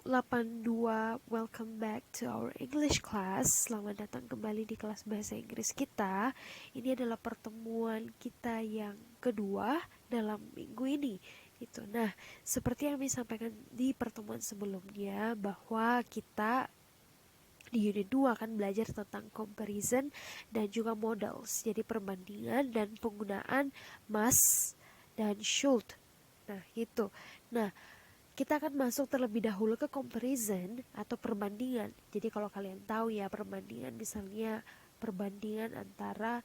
1082, welcome back to our English class. Selamat datang kembali di kelas bahasa Inggris kita. Ini adalah pertemuan kita yang kedua dalam minggu ini. Nah, seperti yang disampaikan di pertemuan sebelumnya, bahwa kita di unit 2 akan belajar tentang comparison dan juga models. Jadi perbandingan dan penggunaan must dan should. Nah, kita akan masuk terlebih dahulu ke comparison atau perbandingan. Jadi kalau kalian tahu ya, perbandingan misalnya perbandingan antara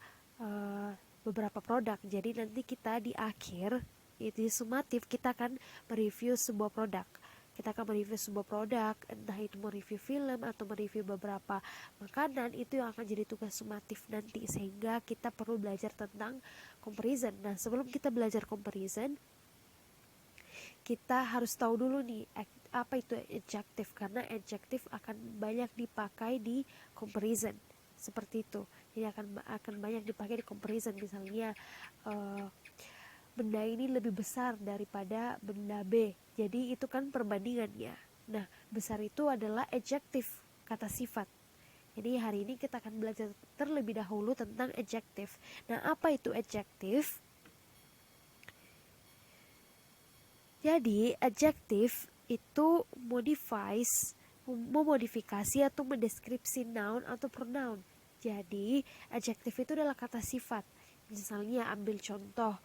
beberapa produk. Jadi nanti kita di akhir itu sumatif kita akan mereview sebuah produk. Kita akan mereview sebuah produk, entah itu mereview film atau mereview beberapa makanan, itu yang akan jadi tugas sumatif nanti, sehingga kita perlu belajar tentang comparison. Nah, sebelum kita belajar comparison, kita harus tahu dulu nih apa itu adjective, karena adjective akan banyak dipakai di comparison seperti itu. Jadi akan banyak dipakai di comparison. Misalnya benda ini lebih besar daripada benda B, jadi itu kan perbandingannya. Nah, besar itu adalah adjective, kata sifat. Jadi hari ini kita akan belajar terlebih dahulu tentang adjective. Nah, apa itu adjective? Jadi adjective itu memodifikasi atau mendeskripsi noun atau pronoun. Jadi adjective itu adalah kata sifat. Misalnya ambil contoh,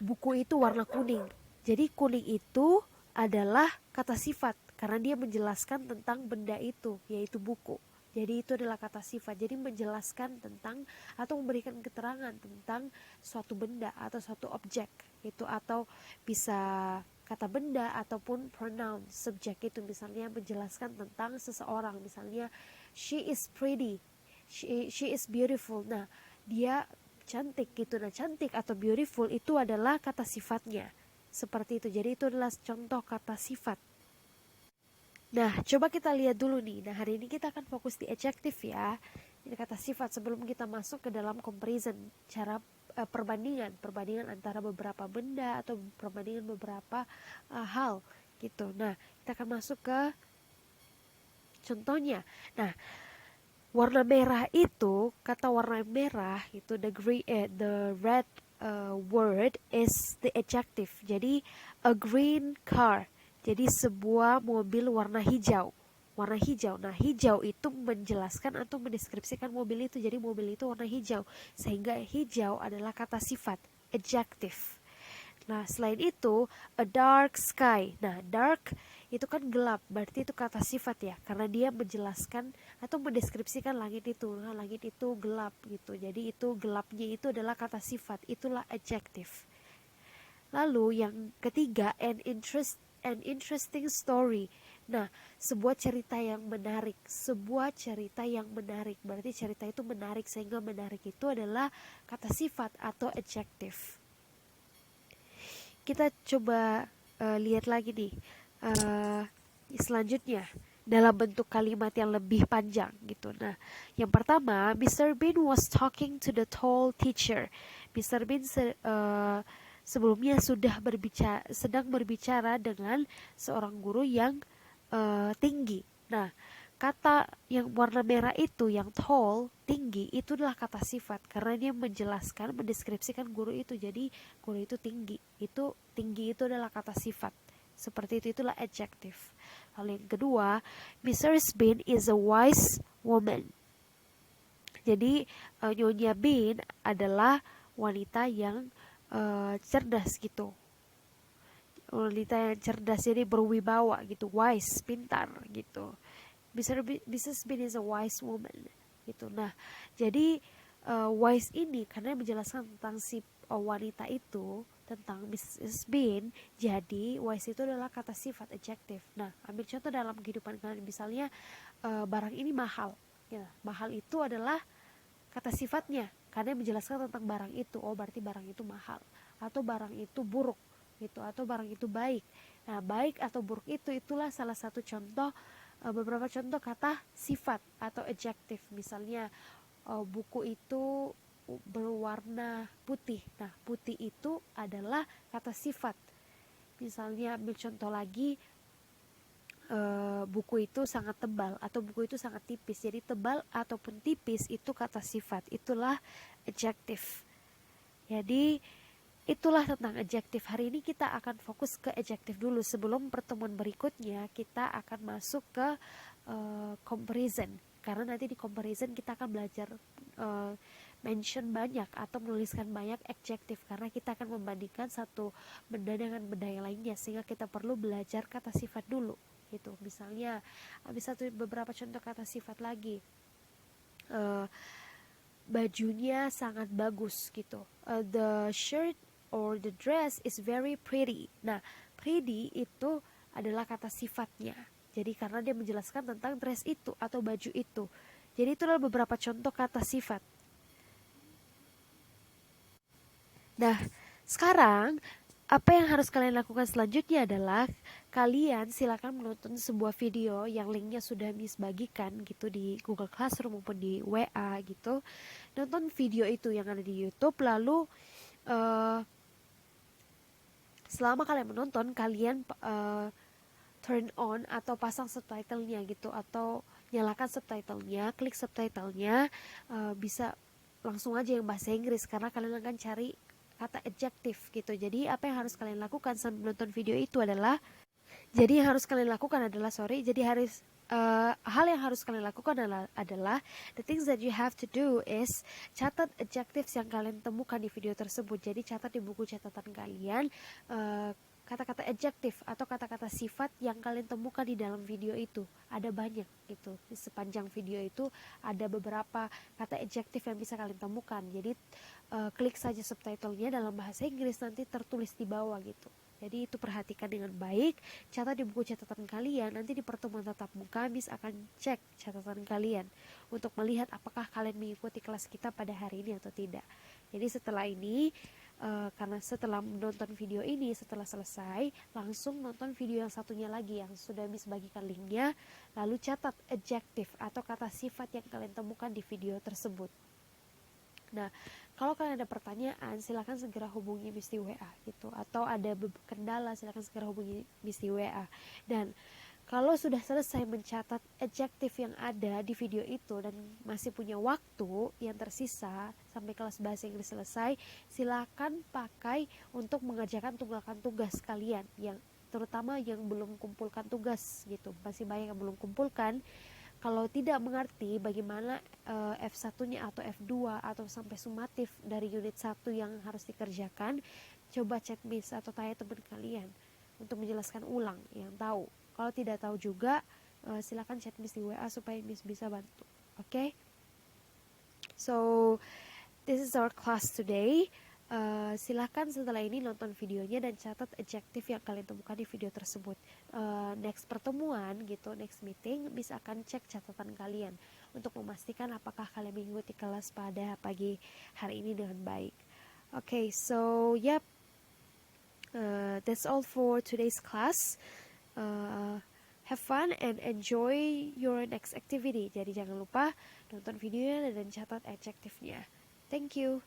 buku itu warna kuning. Jadi kuning itu adalah kata sifat karena dia menjelaskan tentang benda itu, yaitu buku. Jadi itu adalah kata sifat. Jadi menjelaskan tentang atau memberikan keterangan tentang suatu benda atau suatu objek itu, atau bisa kata benda ataupun pronoun subjek itu, misalnya menjelaskan tentang seseorang. Misalnya she is pretty, she is beautiful. Nah, dia cantik gitu. Nah, cantik atau beautiful itu adalah kata sifatnya. Seperti itu. Jadi itu adalah contoh kata sifat. Nah, coba kita lihat dulu nih. Nah, hari ini kita akan fokus di adjective ya. Ini kata sifat sebelum kita masuk ke dalam comparison, cara perbandingan antara beberapa benda atau perbandingan beberapa hal gitu. Nah, kita akan masuk ke contohnya. Nah, warna merah itu, kata warna merah itu the red word is the adjective. Jadi a green car. Jadi sebuah mobil warna hijau. Warna hijau. Nah, hijau itu menjelaskan atau mendeskripsikan mobil itu. Jadi mobil itu warna hijau. Sehingga hijau adalah kata sifat, adjective. Nah, selain itu a dark sky. Nah, dark itu kan gelap, berarti itu kata sifat ya, karena dia menjelaskan atau mendeskripsikan langit itu. Nah, langit itu gelap gitu. Jadi itu gelapnya itu adalah kata sifat, itulah adjective. Lalu yang ketiga, an interesting story. Nah, sebuah cerita yang menarik. Sebuah cerita yang menarik. Berarti cerita itu menarik, sehingga menarik itu adalah kata sifat atau adjective. Kita coba lihat lagi nih selanjutnya dalam bentuk kalimat yang lebih panjang gitu. Nah, yang pertama, Mr. Bean was talking to the tall teacher. Mr. Bean sebelumnya sedang berbicara dengan seorang guru yang tinggi. Nah, kata yang warna merah itu, yang tall, tinggi, itu adalah kata sifat karena dia menjelaskan, mendeskripsikan guru itu. Jadi guru itu tinggi. Itu tinggi itu adalah kata sifat. Seperti itu, itulah adjective. Lalu yang kedua, Mrs. Bean is a wise woman. Jadi Nyonya Bean adalah wanita yang cerdas gitu. Wanita yang cerdas, jadi berwibawa gitu, wise, pintar gitu. Mrs. Bean is a wise woman gitu. Nah, jadi wise ini karena menjelaskan tentang si wanita itu, tentang Mrs. Bean. Jadi wise itu adalah kata sifat, adjective. Nah, ambil contoh dalam kehidupan kalian, misalnya barang ini mahal ya. Mahal itu adalah kata sifatnya karena menjelaskan tentang barang itu. Oh, berarti barang itu mahal. Atau barang itu buruk gitu, atau barang itu baik. Nah, baik atau buruk itulah salah satu contoh, beberapa contoh kata sifat atau adjective. Misalnya buku itu berwarna putih. Nah, putih itu adalah kata sifat. Misalnya ambil contoh lagi, buku itu sangat tebal atau buku itu sangat tipis. Jadi tebal ataupun tipis itu kata sifat, itulah adjective. Jadi itulah tentang adjective. Hari ini kita akan fokus ke adjective dulu. Sebelum pertemuan berikutnya kita akan masuk ke comparison. Karena nanti di comparison kita akan belajar mention banyak atau menuliskan banyak adjective, karena kita akan membandingkan satu benda dengan benda yang lainnya, sehingga kita perlu belajar kata sifat dulu gitu. Misalnya beberapa contoh kata sifat lagi, bajunya sangat bagus gitu, the shirt or the dress is very pretty. Nah, pretty itu adalah kata sifatnya, jadi karena dia menjelaskan tentang dress itu atau baju itu. Jadi itu adalah beberapa contoh kata sifat. Nah, sekarang apa yang harus kalian lakukan selanjutnya adalah kalian silakan menonton sebuah video yang linknya sudah Miss bagikan gitu di Google Classroom maupun di WA gitu. Nonton video itu yang ada di YouTube, lalu selama kalian menonton, kalian turn on atau pasang subtitlenya gitu, atau nyalakan subtitlenya, klik subtitlenya, bisa langsung aja yang bahasa Inggris karena kalian akan cari kata adjective gitu. Jadi apa yang harus kalian lakukan sambil menonton video itu adalah, hal yang harus kalian lakukan adalah the things that you have to do is catat adjectives yang kalian temukan di video tersebut. Jadi catat di buku catatan kalian kata-kata adjective atau kata-kata sifat yang kalian temukan di dalam video itu. Ada banyak gitu. Di sepanjang video itu ada beberapa kata adjective yang bisa kalian temukan. Jadi klik saja subtitlenya dalam bahasa Inggris, nanti tertulis di bawah gitu. Jadi itu perhatikan dengan baik, catat di buku catatan kalian. Nanti di pertemuan tatap muka Miss akan cek catatan kalian untuk melihat apakah kalian mengikuti kelas kita pada hari ini atau tidak. Jadi setelah ini, karena setelah menonton video ini, setelah selesai langsung nonton video yang satunya lagi yang sudah Miss bagikan linknya, lalu catat adjective atau kata sifat yang kalian temukan di video tersebut. Nah, kalau kalian ada pertanyaan, silakan segera hubungi Miss di WA gitu, atau ada kendala silakan segera hubungi Miss di WA. Dan kalau sudah selesai mencatat adjective yang ada di video itu dan masih punya waktu yang tersisa sampai kelas bahasa Inggris selesai, silakan pakai untuk mengerjakan tunggakan tugas kalian, yang terutama yang belum kumpulkan tugas gitu. Masih banyak yang belum kumpulkan. Kalau tidak mengerti bagaimana F1-nya atau F2 atau sampai sumatif dari unit 1 yang harus dikerjakan, coba chat Miss atau tanya teman kalian untuk menjelaskan ulang yang tahu. Kalau tidak tahu juga, silakan chat Miss di WA supaya Miss bisa bantu. Okay? So, this is our class today. Silakan setelah ini nonton videonya dan catat adjective yang kalian temukan di video tersebut. Next pertemuan gitu, next meeting, Miss akan cek catatan kalian untuk memastikan apakah kalian mengikuti kelas pada pagi hari ini dengan baik. Okay, so yep, that's all for today's class. Have fun and enjoy your next activity. Jadi jangan lupa nonton videonya dan catat adjective-nya. Thank you.